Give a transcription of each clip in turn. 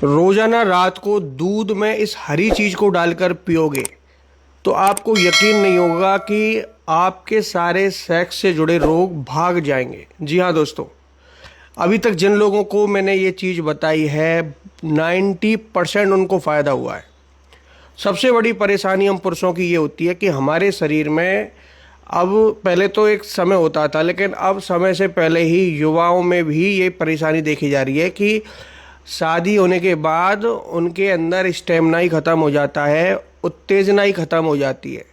रोजाना रात को दूध में इस हरी चीज को डालकर पियोगे तो आपको यकीन नहीं होगा कि आपके सारे सेक्स से जुड़े रोग भाग जाएंगे। जी हाँ दोस्तों, अभी तक जिन लोगों को मैंने ये चीज़ बताई है 90% उनको फ़ायदा हुआ है। सबसे बड़ी परेशानी हम पुरुषों की ये होती है कि हमारे शरीर में अब पहले तो एक समय होता था, लेकिन अब समय से पहले ही युवाओं में भी ये परेशानी देखी जा रही है कि शादी होने के बाद उनके अंदर स्टेमिना ही ख़त्म हो जाता है, उत्तेजना ही ख़त्म हो जाती है,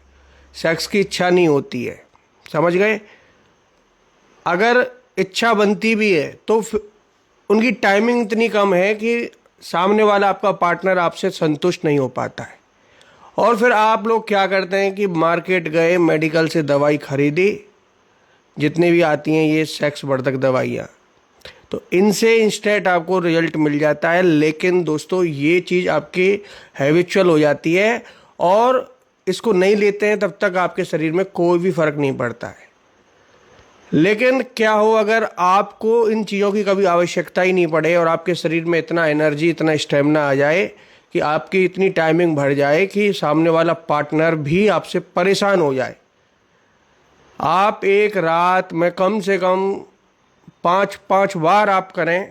सेक्स की इच्छा नहीं होती है। समझ गए? अगर इच्छा बनती भी है तो उनकी टाइमिंग इतनी कम है कि सामने वाला आपका पार्टनर आपसे संतुष्ट नहीं हो पाता है। और फिर आप लोग क्या करते हैं कि मार्केट गए, मेडिकल से दवाई खरीदी, जितनी भी आती हैं ये सेक्स वर्धक दवाइयाँ, तो इनसे इंस्टेंट आपको रिजल्ट मिल जाता है। लेकिन दोस्तों ये चीज़ आपकी हैबिचुअल हो जाती है और इसको नहीं लेते हैं तब तक आपके शरीर में कोई भी फर्क नहीं पड़ता है। लेकिन क्या हो अगर आपको इन चीज़ों की कभी आवश्यकता ही नहीं पड़े और आपके शरीर में इतना एनर्जी, इतना स्टेमिना आ जाए कि आपकी इतनी टाइमिंग बढ़ जाए कि सामने वाला पार्टनर भी आपसे परेशान हो जाए। आप एक रात में कम से कम 5 बार आप करें।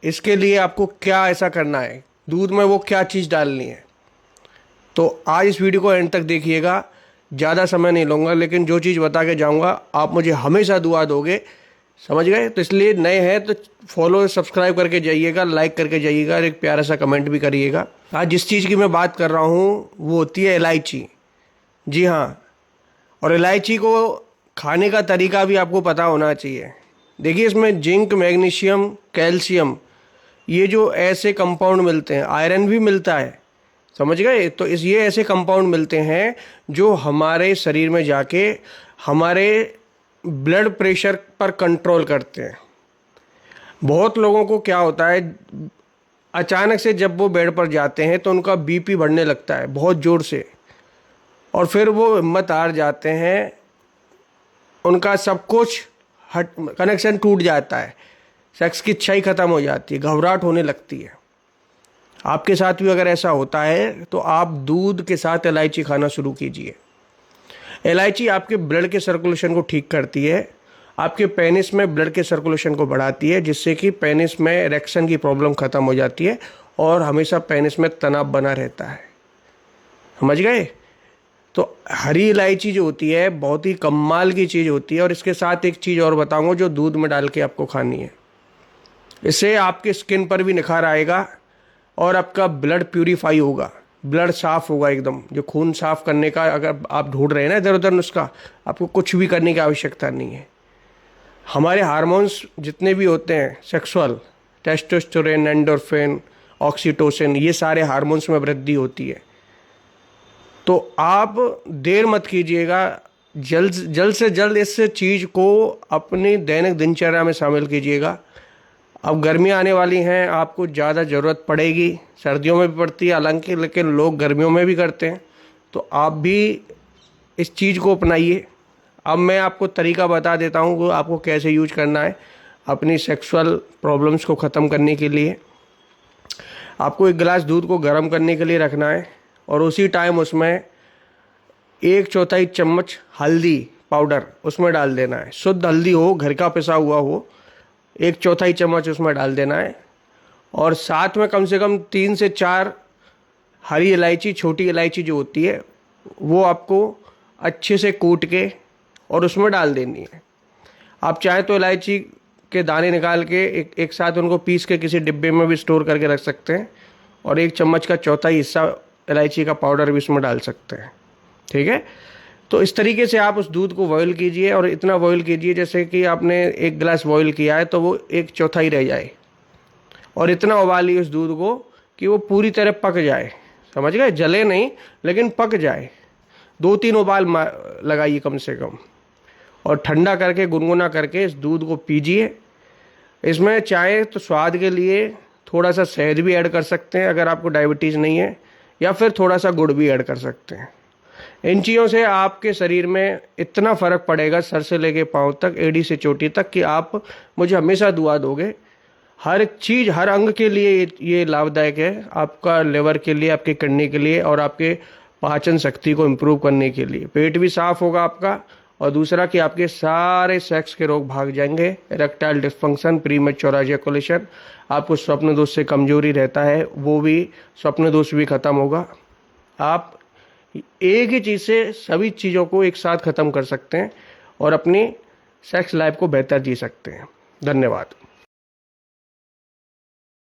इसके लिए आपको क्या ऐसा करना है, दूध में वो क्या चीज़ डालनी है, तो आज इस वीडियो को एंड तक देखिएगा। ज़्यादा समय नहीं लूँगा, लेकिन जो चीज़ बता के जाऊँगा आप मुझे हमेशा दुआ दोगे। समझ गए? तो इसलिए नए हैं तो फॉलो सब्सक्राइब करके जाइएगा, लाइक करके जाइएगा और एक प्यारा सा कमेंट भी करिएगा। आज जिस चीज़ की मैं बात कर रहा हूँ वो होती है इलायची। जी हाँ, और इलायची को खाने का तरीका भी आपको पता होना चाहिए। देखिए इसमें जिंक, मैग्नीशियम, कैल्शियम, ये जो ऐसे कंपाउंड मिलते हैं, आयरन भी मिलता है। समझ गए? तो ये ऐसे कंपाउंड मिलते हैं जो हमारे शरीर में जाके हमारे ब्लड प्रेशर पर कंट्रोल करते हैं। बहुत लोगों को क्या होता है, अचानक से जब वो बेड पर जाते हैं तो उनका बीपी बढ़ने लगता है बहुत ज़ोर से, और फिर वो हिम्मत हार जाते हैं, उनका सब कुछ कनेक्शन टूट जाता है, सेक्स की इच्छा ही ख़त्म हो जाती है, घबराहट होने लगती है। आपके साथ भी अगर ऐसा होता है तो आप दूध के साथ इलायची खाना शुरू कीजिए। इलायची आपके ब्लड के सर्कुलेशन को ठीक करती है, आपके पेनिस में ब्लड के सर्कुलेशन को बढ़ाती है, जिससे कि पेनिस में इरेक्शन की प्रॉब्लम ख़त्म हो जाती है और हमेशा पेनिस में तनाव बना रहता है। समझ गए? तो हरी इलायची जो होती है बहुत ही कमाल की चीज़ होती है। और इसके साथ एक चीज़ और बताऊंगा जो दूध में डाल के आपको खानी है। इससे आपके स्किन पर भी निखार आएगा और आपका ब्लड प्यूरीफाई होगा, ब्लड साफ़ होगा एकदम। जो खून साफ़ करने का अगर आप ढूंढ रहे हैं ना इधर उधर नुस्खा, आपको कुछ भी करने की आवश्यकता नहीं है। हमारे हार्मोन्स जितने भी होते हैं सेक्सुअल, टेस्टोस्टेरोन, एंडोर्फिन, ऑक्सीटोसिन, ये सारे हार्मोन्स में वृद्धि होती है। तो आप देर मत कीजिएगा, जल्द से जल्द इस चीज़ को अपनी दैनिक दिनचर्या में शामिल कीजिएगा। अब गर्मियाँ आने वाली हैं, आपको ज़्यादा ज़रूरत पड़ेगी। सर्दियों में भी पड़ती है हालांकि, लेकिन लोग गर्मियों में भी करते हैं। तो आप भी इस चीज़ को अपनाइए। अब मैं आपको तरीका बता देता हूँ कि आपको कैसे यूज करना है अपनी सेक्सुअल प्रॉब्लम्स को ख़त्म करने के लिए। आपको एक गिलास दूध को गर्म करने के लिए रखना है और उसी टाइम उसमें 1/4 चम्मच हल्दी पाउडर उसमें डाल देना है। शुद्ध हल्दी हो, घर का पिसा हुआ हो, 1/4 चम्मच उसमें डाल देना है। और साथ में कम से कम 3 से 4 हरी इलायची, छोटी इलायची जो होती है, वो आपको अच्छे से कूट के और उसमें डाल देनी है। आप चाहे तो इलायची के दाने निकाल के एक साथ उनको पीस के किसी डिब्बे में भी स्टोर करके रख सकते हैं और 1 चम्मच का चौथाई हिस्सा इलायची का पाउडर भी उसमें डाल सकते हैं। ठीक है? तो इस तरीके से आप उस दूध को बॉयल कीजिए और इतना बॉयल कीजिए जैसे कि आपने 1 गिलास बॉयल किया है तो वो 1/4 रह जाए, और इतना उबालिए उस दूध को कि वो पूरी तरह पक जाए। समझ गए? जले नहीं लेकिन पक जाए। 2-3 उबाल लगाइए कम से कम, और ठंडा करके गुनगुना करके इस दूध को पीजिए। इसमें चाहे तो स्वाद के लिए थोड़ा सा शहद भी ऐड कर सकते हैं अगर आपको डायबिटीज़ नहीं है, या फिर थोड़ा सा गुड़ भी ऐड कर सकते हैं। इन चीज़ों से आपके शरीर में इतना फ़र्क पड़ेगा, सर से लेके पाँव तक, एड़ी से चोटी तक, कि आप मुझे हमेशा दुआ दोगे। हर चीज़, हर अंग के लिए ये लाभदायक है, आपका लिवर के लिए, आपके किडनी के लिए और आपके पाचन शक्ति को इम्प्रूव करने के लिए। पेट भी साफ होगा आपका, और दूसरा कि आपके सारे सेक्स के रोग भाग जाएंगे। इरेक्टाइल डिस्फंक्शन, प्रीमैच्योर एजैकुलेशन, आपको स्वप्न दोष से कमजोरी रहता है वो भी, स्वप्न दोष भी खत्म होगा। आप एक ही चीज़ से सभी चीज़ों को एक साथ ख़त्म कर सकते हैं और अपनी सेक्स लाइफ को बेहतर जी सकते हैं। धन्यवाद।